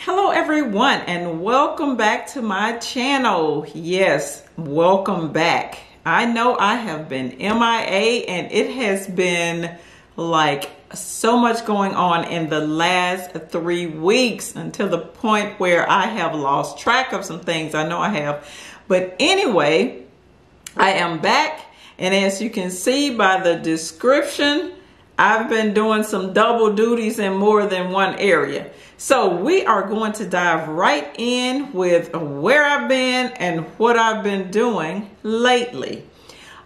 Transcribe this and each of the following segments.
Hello everyone, and welcome back to my channel. Yes, welcome back. I know I have been MIA and it has been like so much going on in the last 3 weeks until the point where I have lost track of some things. I know I have. But anyway, I am back, and as you can see by the description, I've been doing some double duties in more than one area. So we are going to dive right in with where I've been and what I've been doing lately.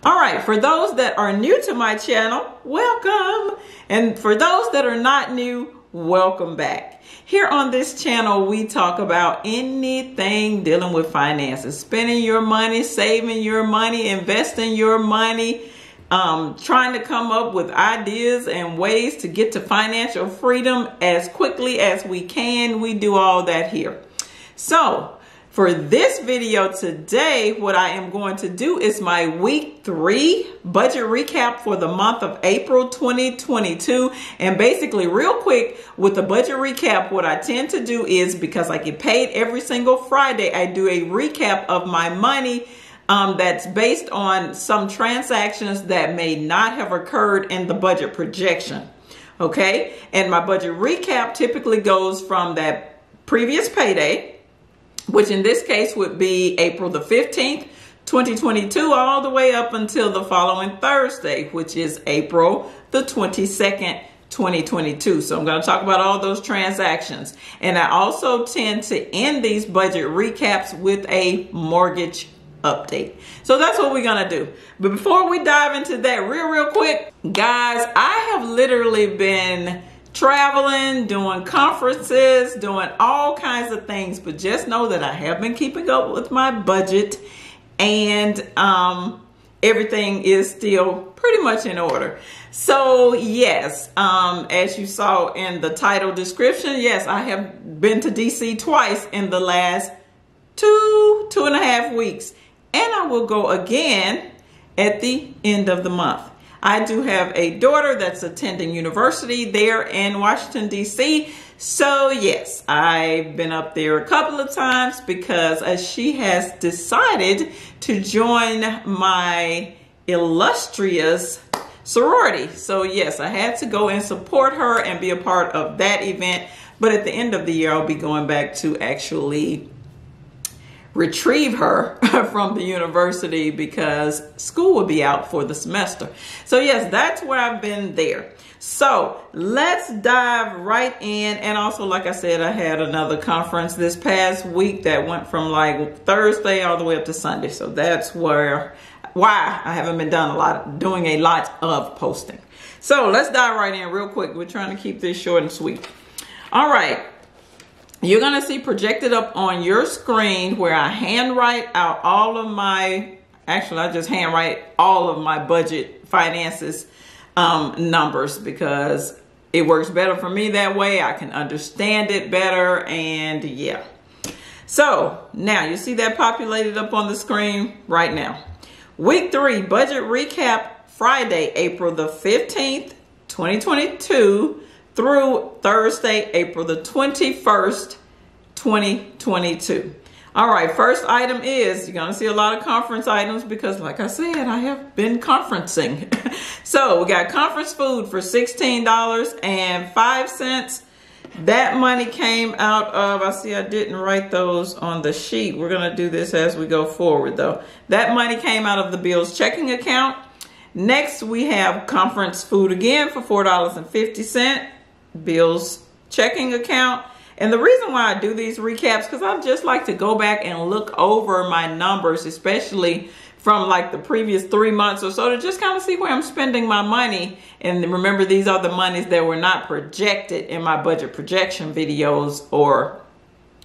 All right, for those that are new to my channel, welcome. And for those that are not new, welcome back. Here on this channel, we talk about anything dealing with finances, spending your money, saving your money, investing your money, trying to come up with ideas and ways to get to financial freedom as quickly as we can. We do all that here. So for this video today, what I am going to do is my week 3 budget recap for the month of April 2022. And basically, real quick, with the budget recap, what I tend to do is, because I get paid every single Friday, I do a recap of my money that's based on some transactions that may not have occurred in the budget projection. Okay, and my budget recap typically goes from that previous payday, which in this case would be April the 15th, 2022, all the way up until the following Thursday, which is April the 22nd, 2022. So I'm going to talk about all those transactions. And I also tend to end these budget recaps with a mortgage update. So that's what we're gonna do. But before we dive into that real quick, guys, I have literally been traveling, doing conferences, doing all kinds of things, but just know that I have been keeping up with my budget, and everything is still pretty much in order. So yes, as you saw in the title description, yes, I have been to DC twice in the last two and a half weeks. And I will go again at the end of the month. I do have a daughter that's attending university there in Washington, D.C. So yes, I've been up there a couple of times because she has decided to join my illustrious sorority. So yes, I had to go and support her and be a part of that event. But at the end of the year, I'll be going back to actually retrieve her from the university because school will be out for the semester. So yes, that's where I've been there. So let's dive right in. And also, like I said, I had another conference this past week that went from like Thursday all the way up to Sunday. So that's why I haven't been doing a lot of posting. So let's dive right in real quick. We're trying to keep this short and sweet. All right. You're going to see projected up on your screen where I handwrite out all of my, actually I just handwrite all of my budget finances numbers because it works better for me that way. I can understand it better, and yeah. So now you see that populated up on the screen right now. Week 3 budget recap Friday, April the 15th, 2022. Through Thursday, April the 21st, 2022. All right, first item is, you're going to see a lot of conference items because, like I said, I have been conferencing. So we got conference food for $16.05. That money came out of, I see I didn't write those on the sheet. We're going to do this as we go forward, though. That money came out of the Bill's checking account. Next, we have conference food again for $4.50. Bill's checking account. And the reason why I do these recaps, because I just like to go back and look over my numbers, especially from like the previous 3 months or so, to just kind of see where I'm spending my money. And remember, these are the monies that were not projected in my budget projection videos or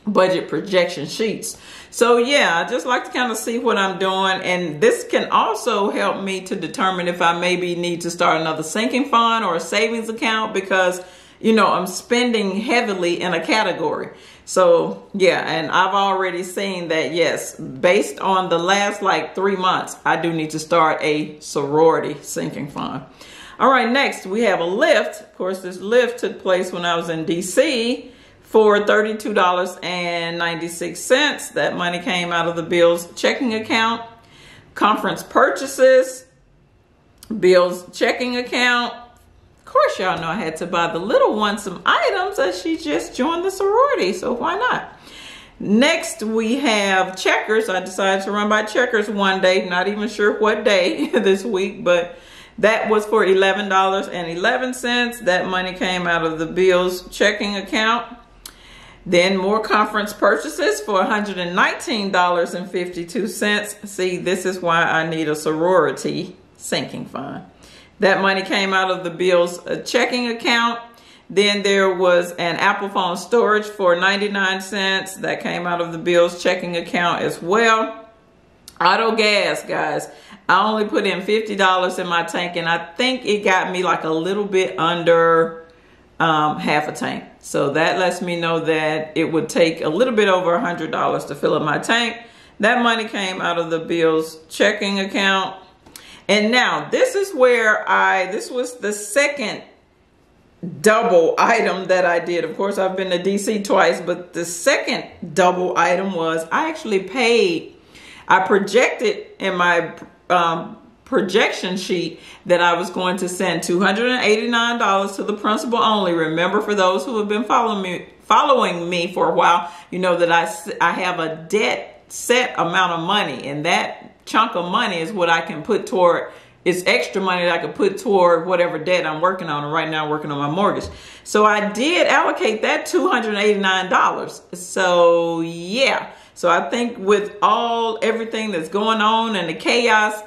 budget projection sheets. So yeah, I just like to kind of see what I'm doing, and this can also help me to determine if I maybe need to start another sinking fund or a savings account, because you know, I'm spending heavily in a category. So yeah, and I've already seen that, yes, based on the last like 3 months, I do need to start a sorority sinking fund. All right, next we have a lift. Of course, this lift took place when I was in DC for $32.96. That money came out of the Bills checking account. Conference purchases, Bills checking account. Of course, y'all know I had to buy the little one some items as she just joined the sorority, so why not? Next, we have checkers. I decided to run by checkers one day, not even sure what day this week, but that was for $11.11. That money came out of the Bills checking account. Then more conference purchases for $119.52. See, this is why I need a sorority sinking fund. That money came out of the Bills checking account. Then there was an Apple phone storage for 99 cents. That came out of the Bills checking account as well. Auto gas, guys. I only put in $50 in my tank, and I think it got me like a little bit under half a tank. So that lets me know that it would take a little bit over $100 to fill up my tank. That money came out of the Bills checking account. And now this is where this was the second double item that I did. Of course, I've been to DC twice, but the second double item was I actually paid. I projected in my projection sheet that I was going to send $289 to the principal only. Remember, for those who have been following me for a while, you know that I have a debt set amount of money, and that chunk of money is what I can put toward. It's extra money that I could put toward whatever debt I'm working on. And right now I'm working on my mortgage. So I did allocate that $289. So yeah. So I think with everything that's going on and the chaos,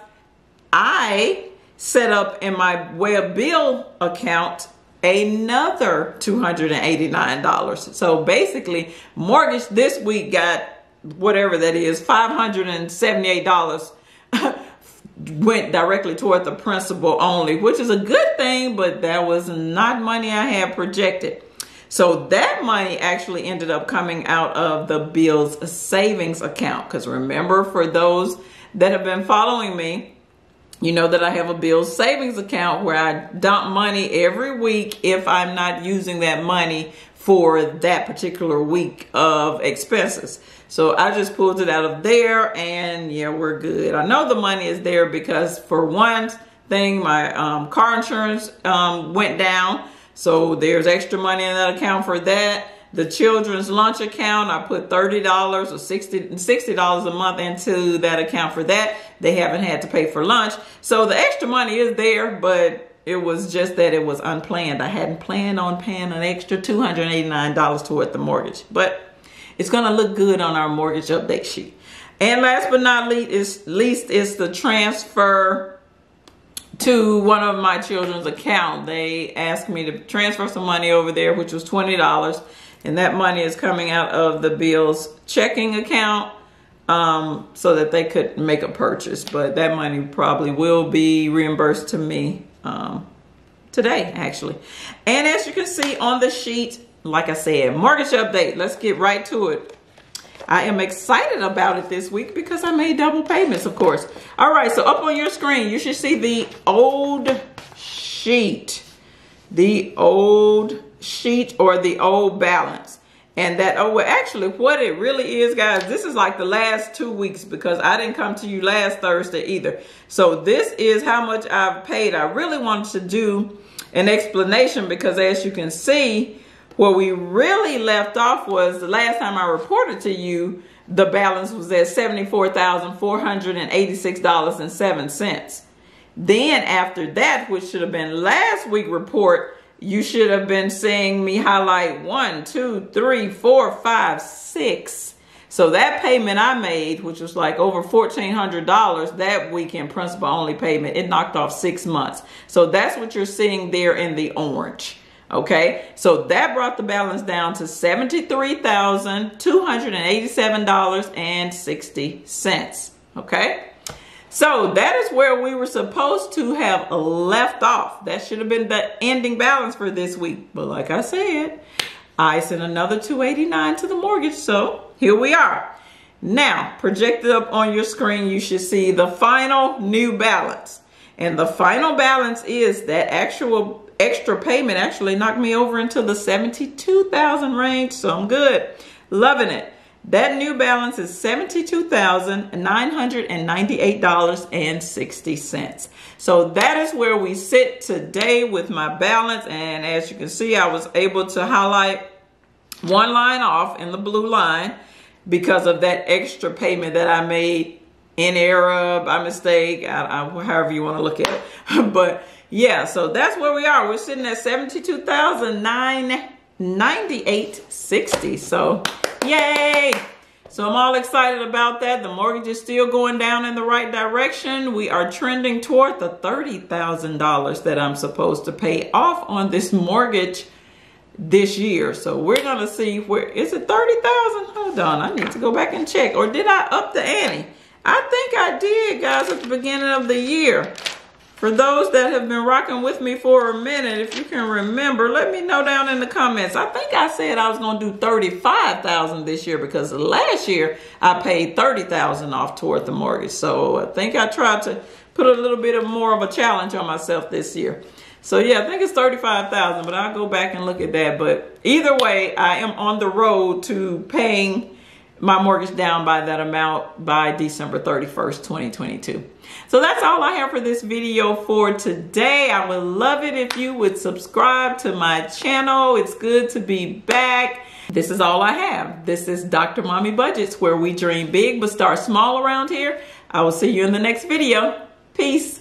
I set up in my web bill account another $289. So basically, mortgage this week got whatever that is, $578 went directly toward the principal only, which is a good thing, but that was not money I had projected. So that money actually ended up coming out of the Bills savings account. Because remember, for those that have been following me, you know that I have a Bills savings account where I dump money every week if I'm not using that money for that particular week of expenses. So I just pulled it out of there, and yeah, we're good. I know the money is there because for one thing, my car insurance went down. So there's extra money in that account for that. The children's lunch account, I put $30 or $60 a month into that account for that. They haven't had to pay for lunch. So the extra money is there, but it was just that it was unplanned. I hadn't planned on paying an extra $289 toward the mortgage, but it's going to look good on our mortgage update sheet. And last but not least is the transfer to one of my children's account. They asked me to transfer some money over there, which was $20. And that money is coming out of the Bills checking account so that they could make a purchase. But that money probably will be reimbursed to me today, actually. And as you can see on the sheet, like I said, mortgage update. Let's get right to it. I am excited about it this week because I made double payments, of course. All right, so up on your screen, you should see the old sheet. The old sheet or the old balance. And that, well, actually what it really is, guys, this is like the last 2 weeks because I didn't come to you last Thursday either. So this is how much I've paid. I really wanted to do an explanation because as you can see, where we really left off was the last time I reported to you, the balance was at $74,486.07. Then after that, which should have been last week's report, you should have been seeing me highlight 1, 2, 3, 4, 5, 6. So that payment I made, which was like over $1,400 that week in principal only payment, it knocked off 6 months. So that's what you're seeing there in the orange. Okay, so that brought the balance down to $73,287.60. Okay, so that is where we were supposed to have left off. That should have been the ending balance for this week. But like I said, I sent another $289 to the mortgage. So here we are. Now, projected up on your screen, you should see the final new balance. And the final balance is that actual extra payment actually knocked me over into the $72,000 range, so I'm good. Loving it. That new balance is $72,998.60. So that is where we sit today with my balance. And as you can see, I was able to highlight one line off in the blue line because of that extra payment that I made in error, by mistake, however you want to look at it. But yeah, so that's where we are. We're sitting at $72,998.60. So yay! So I'm all excited about that. The mortgage is still going down in the right direction. We are trending toward the $30,000 that I'm supposed to pay off on this mortgage this year. So we're going to see where, is it 30,000? Hold on, I need to go back and check. Or did I up the ante? I think I did, guys, at the beginning of the year. For those that have been rocking with me for a minute, if you can remember, let me know down in the comments. I think I said I was going to do $35,000 this year because last year I paid $30,000 off toward the mortgage. So I think I tried to put a little bit of more of a challenge on myself this year. So yeah, I think it's $35,000, but I'll go back and look at that. But either way, I am on the road to paying my mortgage down by that amount by December 31st, 2022. So that's all I have for this video for today. I would love it if you would subscribe to my channel. It's good to be back. This is all I have. This is Dr. Mommy Budgets, where we dream big but start small around here. I will see you in the next video. Peace.